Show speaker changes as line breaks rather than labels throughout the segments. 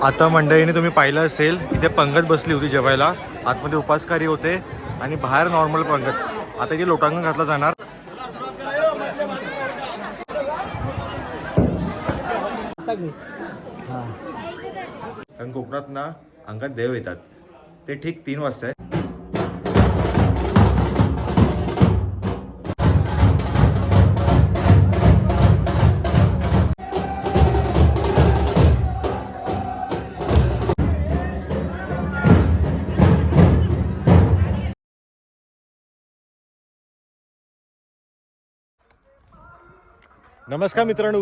आता मंडळीने तुम्ही पाहिलं असेल इथे पंगत बसली होती जेवायला. आतमध्ये उपासकारी होते आणि बाहेर नॉर्मल पंगत. आता इथे लोटांगण घातलं जाणार. कारण कोकणात ना अंगात देव येतात ते ठीक 3 वाजता आहे. नमस्कार मित्रांनो,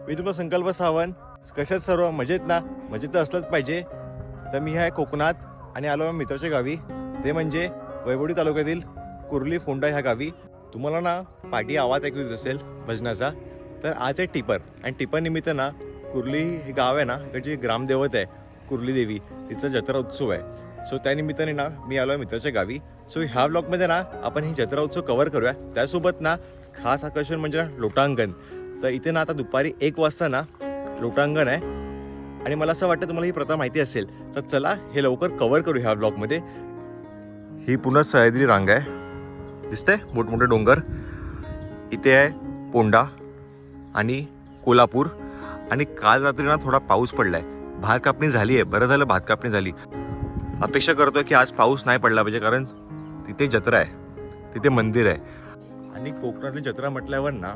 मी तुम्हाला संकल्प सावंत. कशात सर्व मजेत ना? मजेत तर असलंच पाहिजे. तर मी आहे कोकणात आणि आलो मित्राच्या गावी. ते म्हणजे वैभवडी तालुक्यातील कुर्ली फोंडा ह्या गावी. तुम्हाला ना पाठी आवाज ऐकू येत असेल भजनाचा. तर आज आहे टिपर आणि टिपर निमित्त ना कुर्ली हे गाव आहे ना, इकडची ग्रामदेवत आहे कुर्ली देवी, तिचा जत्रा उत्सव आहे. सो त्यानिमित्ताने ना मी आलो आहे मित्राच्या गावी. सो ह्या ब्लॉगमध्ये ना आपण ही जत्रा उत्सव कव्हर करूया. त्यासोबत ना खास आकर्षण म्हणजे लोटांगण. तर इथे ना आता दुपारी 1 वाजता ना लोटांगण आहे आणि मला असं वाटतं तुम्हाला ही प्रथा माहिती असेल. तर चला हे लवकर कव्हर करू ह्या ब्लॉगमध्ये. ही पुन्हा सह्याद्री रांग आहे, दिसते मोठमोठे डोंगर. इथे आहे पोंडा आणि कोल्हापूर. आणि काल रात्री ना थोडा पाऊस पडलाय. भात कापणी झाली आहे, बरं झालं भात कापणी झाली. अपेक्षा करतोय की आज पाऊस नाही पडला पाहिजे, कारण तिथे जत्रा आहे, तिथे मंदिर आहे. आणि कोकणातली जत्रा म्हटल्यावर ना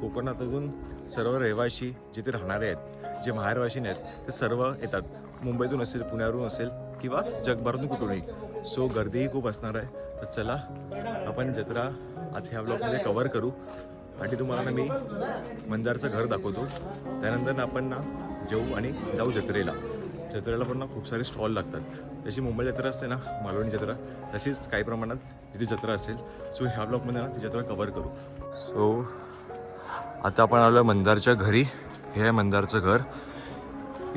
कोकणातून सर्व रहिवासी जिथे राहणारे आहेत, जे माहेरवासी आहेत, ते सर्व येतात. मुंबईतून असेल, पुण्यावरून असेल किंवा जगभरातून कुठूनही. सो गर्दीही खूप असणार आहे. तर चला आपण जत्रा आज ह्या ब्लॉगमध्ये कव्हर करू. आणि तुम्हाला ना मी मंदारचं घर दाखवतो. त्यानंतर ना आपण ना जेवू आणि जाऊ जत्रेला. जत्रेला पण ना खूप सारे स्टॉल लागतात. जशी मुंबई जत्रा असते ना, मालवणी जत्रा, तशीच काही प्रमाणात तिथे जत्रा असेल. सो ह्या ब्लॉगमध्ये ना ती जत्रा कव्हर करू. सो आता आपण आलो मंदारच्या घरी. हे आहे मंदारचं घर.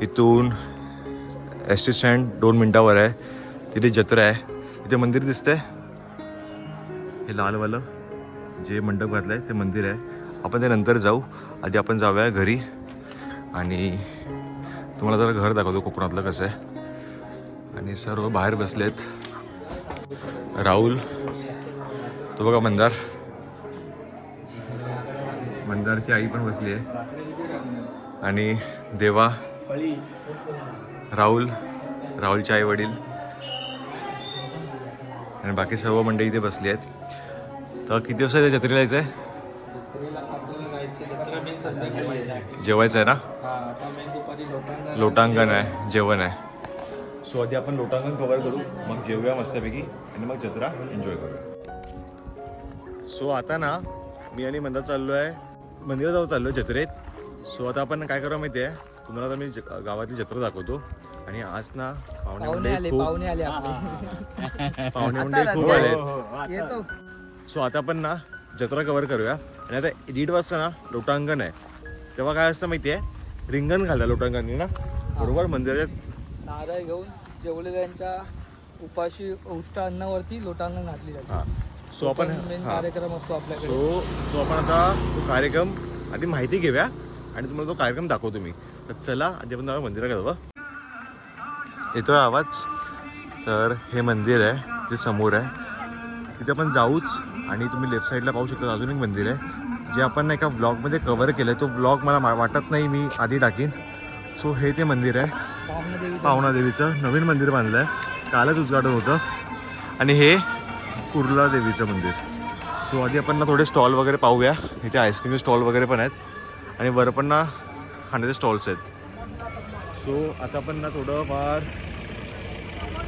इथून एस टी स्टँड 2 मिनिटावर आहे. तिथे जत्रा आहे. इथे मंदिर दिसतंय, हे लालवालं जे मंडप घातलं आहे ते मंदिर आहे. आपण ते नंतर जाऊ. आधी आपण जाऊया घरी आणि तुम्हाला जरा घर दाखवतो कोकणातलं कसं आहे. आणि सर्व बाहेर बसलेत. राहुल, तो बघा मंदार, मंदारची आई पण बसली आहे. आणि देवा, राहुल, राहुलचे आई वडील आणि बाकी सर्व मंडळी इथे बसली आहेत. तर किती वाजता जत्रेला जायचं आहे? जेवायचं आहे ना? लोटांगण आहे, जेवण आहे. सो आधी आपण लोटांगण कव्हर करू, मग जेवूया मस्तपैकी आणि मग जत्रा एन्जॉय करूया. सो आता ना मी आणि मंदार चाललो आहे मंदिराजवळ, चाललो आहे जत्रेत. सो आता आपण काय करूया माहिती आहे तुम्हाला? आता मी गावातली जत्रा दाखवतो. आणि आज ना पाहुणे खूप आले. सो आता आपण ना जत्रा कव्हर करूया. आणि आता 1:30 वाजता ना लोटांगण आहे. तेव्हा काय असतं माहिती आहे? रिंगण घालतात लोटांगणी ना, बरोबर? मंदिरात
नारळ घेऊन जेवलेल्यांच्या उपाशी उष्ट अन्नावरती लोटांगण घातली जाते.
हां. सो आपण
कार्यक्रम असतो आपल्याकडे.
सो आपण आता तो कार्यक्रम आधी माहिती घेऊया आणि तुम्हाला तो कार्यक्रम दाखवतो मी. तर चला आधी आपण मंदिरात जाऊ. येतोय आवाज? तर हे मंदिर आहे जे समोर आहे, तिथे आपण जाऊच. आणि तुम्ही लेफ्ट साईडला पाहू शकता अजून एक मंदिर आहे जे आपण एका ब्लॉगमध्ये कव्हर केलं आहे. तो ब्लॉग मला वाटत नाही मी आधी टाकीन. सो हे ते मंदिर आहे पावना देवीचं. नवीन मंदिर बांधलं आहे, कालच उद्घाटन होतं. आणि हे कुर्ला देवीचं मंदिर. सो आधी आपण ना थोडे स्टॉल वगैरे पाहूया. इथे आईस्क्रीमचे स्टॉल वगैरे पण आहेत आणि वर पण ना खाण्याचे स्टॉल्स आहेत. सो आता आपण ना थोडं फार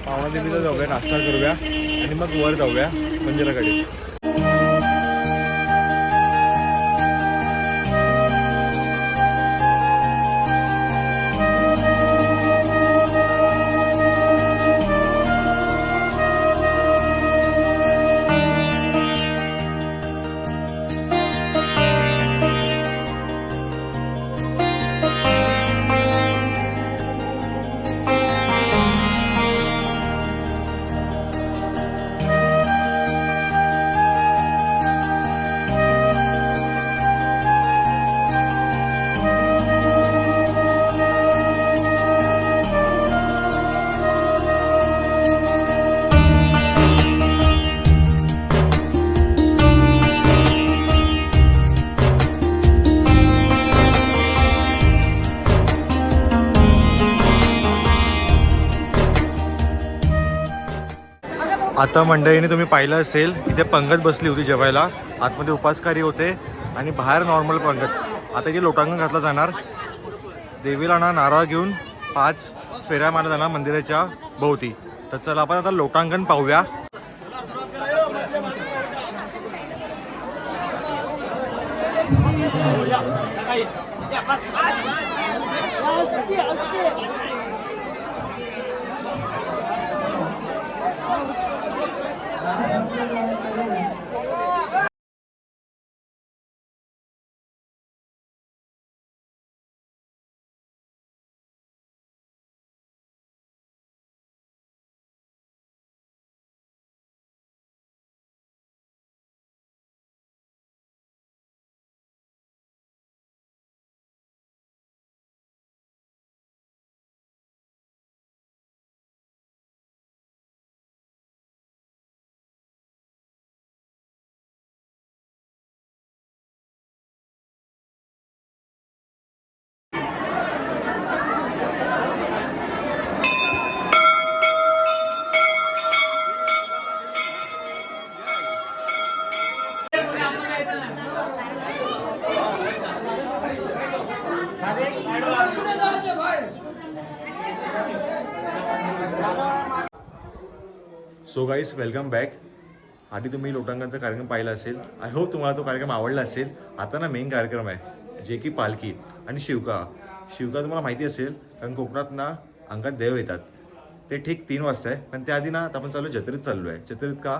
पावना देवीला जाऊया, नाश्ता करूया आणि मग वर जाऊया मंदिराकडे. आता मंडळीने तुम्ही पाहिलं असेल इथे पंगत बसली होती जेवायला. आतमध्ये उपासकारी होते आणि बाहेर नॉर्मल पंगत. आता इथे लोटांगण घातलं जाणार. देवीला ना नारळ घेऊन 5 फेऱ्या मारल्या जाणार मंदिराच्या भोवती. तर चला आपण आता लोटांगण पाहूया. So guys welcome back. आधी तुम्ही लोटांगणचा कार्यक्रम पाहिला असेल. आय होप तुम्हाला तो कार्यक्रम आवडला असेल. आता ना मेन कार्यक्रम आहे जे की पालखी आणि शिवका. शिवका तुम्हाला माहिती असेल कारण कोकणात ना अंगात देव येतात. ते ठीक 3 वाजता आहे. पण त्याआधी ना आता आपण जत्रेत चाललो आहे. जत्रेत का?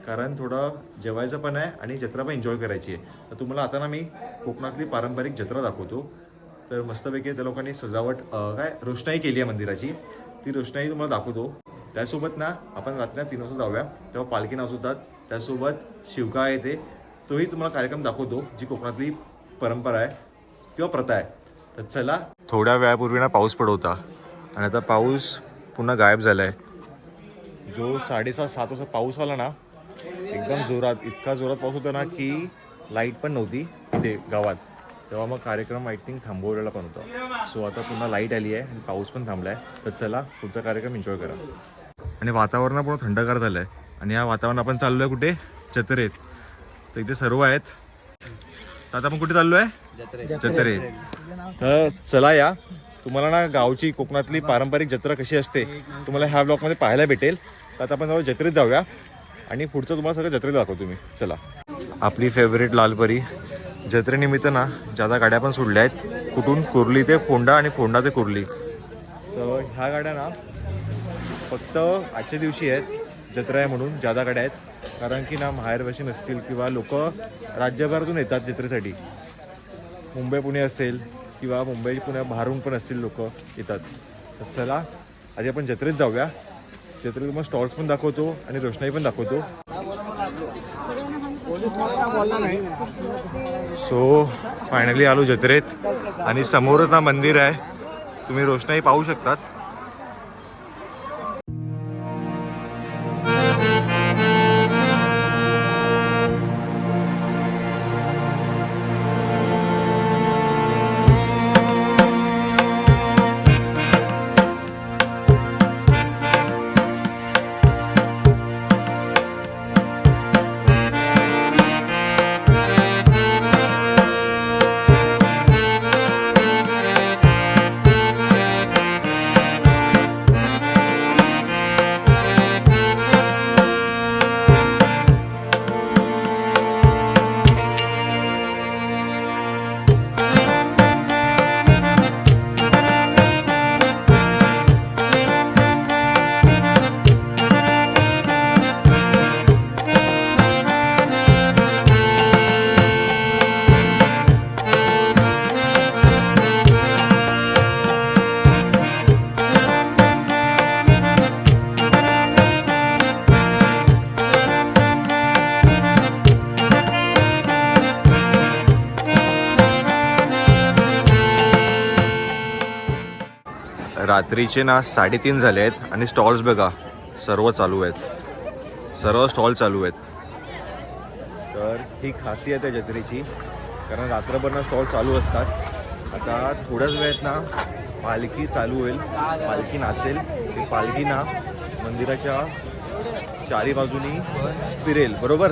कारण थोडं जेवायचं पण आहे आणि जत्रा पण एन्जॉय करायची आहे. तर तुम्हाला आता ना मी कोकणातली पारंपरिक जत्रा दाखवतो. तर मस्तपैकी त्या लोकांनी सजावट रोषणाई केली आहे मंदिराची. ती रोषणाई तुम्हाला दाखवतो. त्यासोबत ना आपण रात्री 3 वाजता जाऊया तेव्हा पालखी नाचवतात. त्यासोबत शिवका येते तोही तुम्हाला कार्यक्रम दाखवतो जी कोकणातली परंपरा आहे किंवा प्रथा आहे. तर चला. थोड्या वेळापूर्वी ना पाऊस पडत होता आणि आता पाऊस पुन्हा गायब झाला आहे. जो 6:30-7 वाजता पाऊस आला ना एकदम जोरात, इतका जोरात पाऊस होता ना की लाईट पण नव्हती इथे गावात. तेव्हा मग कार्यक्रम आय थिंक थांबवलेला पण होता. सो आता पुन्हा लाईट आली आहे आणि पाऊस पण थांबला आहे. तर चला पुढचा कार्यक्रम एन्जॉय करा. आणि वातावरण पूर्ण थंडगार झालं आहे आणि या वातावरण आपण चाललो आहे कुठे? जत्रेत. तर इथे सर्व आहेत. तर आता आपण कुठे चाललो आहे? जत्रेत. तर चला या. तुम्हाला ना गावची कोकणातली पारंपरिक जत्रा कशी असते तुम्हाला ह्या ब्लॉगमध्ये पाहायला भेटेल. तर आता आपण जत्रेत जाऊया आणि पुढचं तुम्हाला सगळं जत्रेत दाखवतो मी. चला. आपली फेवरेट लालपरी. जत्रेनिमित्त ना ज्यादा गाड्या पण सोडल्या आहेत. कुठून? कुर्ली ते फोंडा आणि फोंडा ते कुर्ली. तर ह्या गाड्या ना फक्त आजच्या दिवशी आहेत जत्रा आहे म्हणून ज्यादा गाड्या आहेत. कारण की ना माहेरवाशी नसतील किंवा लोक राज्यभरातून येतात जत्रेसाठी. मुंबई पुणे असेल किंवा मुंबई पुण्या बाहेरून पण असतील लोक येतात. तर चला आधी आपण जत्रेत जाऊया. जत्रेत तुम्हाला स्टॉल्स पण दाखवतो आणि रोषणाई पण दाखवतो. सो फायनली आलो जत्रेत आणि समोरच ना मंदिर आहे. तुम्ही रोषणाई पाहू शकतात. रात्रीचे ना 3:30 झाले आहेत आणि स्टॉल्स बघा सर्व चालू आहेत. सर्व स्टॉल चालू आहेत. तर ही खासियत आहे जत्रेची कारण रात्रभर ना स्टॉल चालू असतात. आता थोड्याच वेळात ना पालखी चालू होईल. पालखी नाचेल. ती पालखी ना मंदिराच्या चारी बाजूनी फिरेल, बरोबर.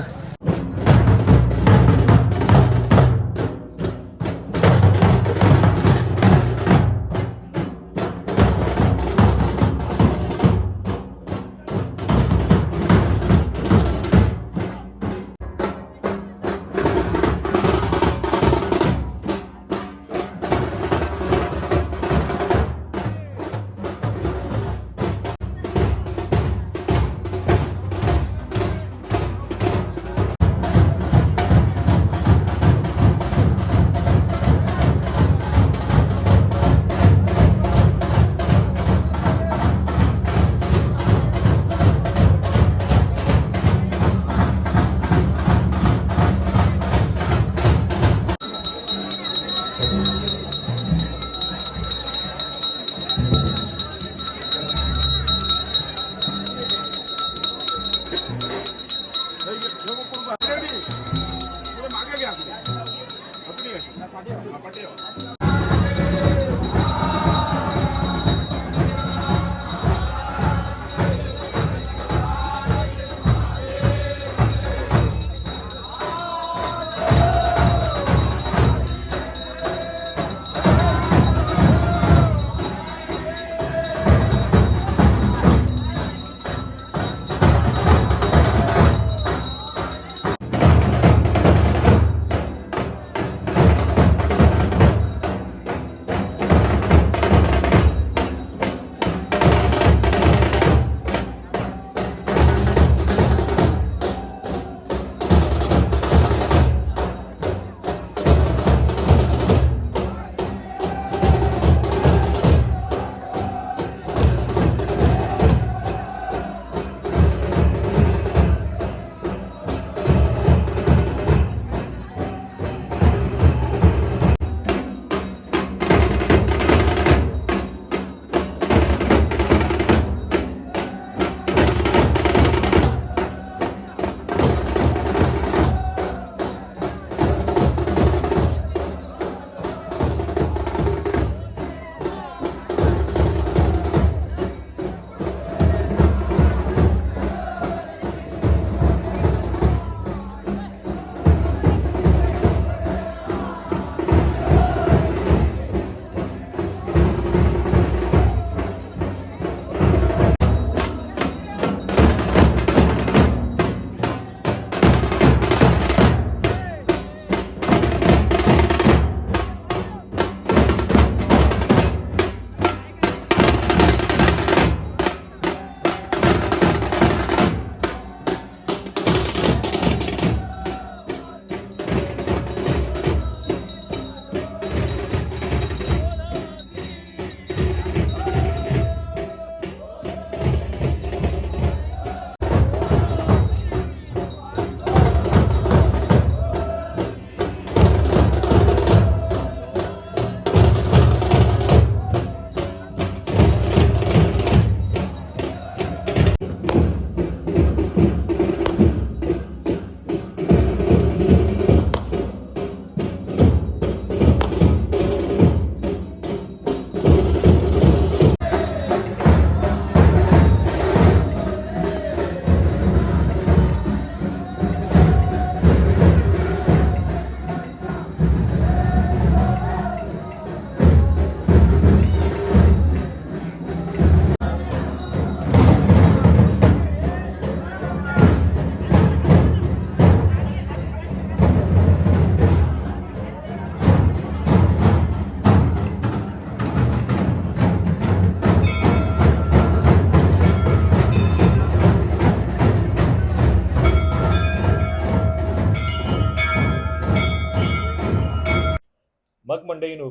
मग मंडळीनो,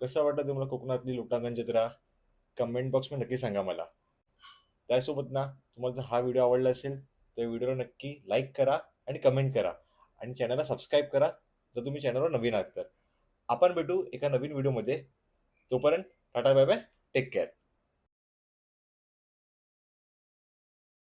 कसं वाटतं तुम्हाला कोकणातली लुटांगण जत्रा? कमेंट बॉक्समध्ये नक्की सांगा मला. त्यासोबत ना, तुम्हाला जर हा व्हिडिओ आवडला असेल तर व्हिडिओला नक्की लाईक करा आणि कमेंट करा आणि चॅनलला सबस्क्राईब करा जर तुम्ही चॅनलवर नवीन आहात तर. आपण भेटू एका नवीन व्हिडिओमध्ये. तोपर्यंत tata bye bye, take care.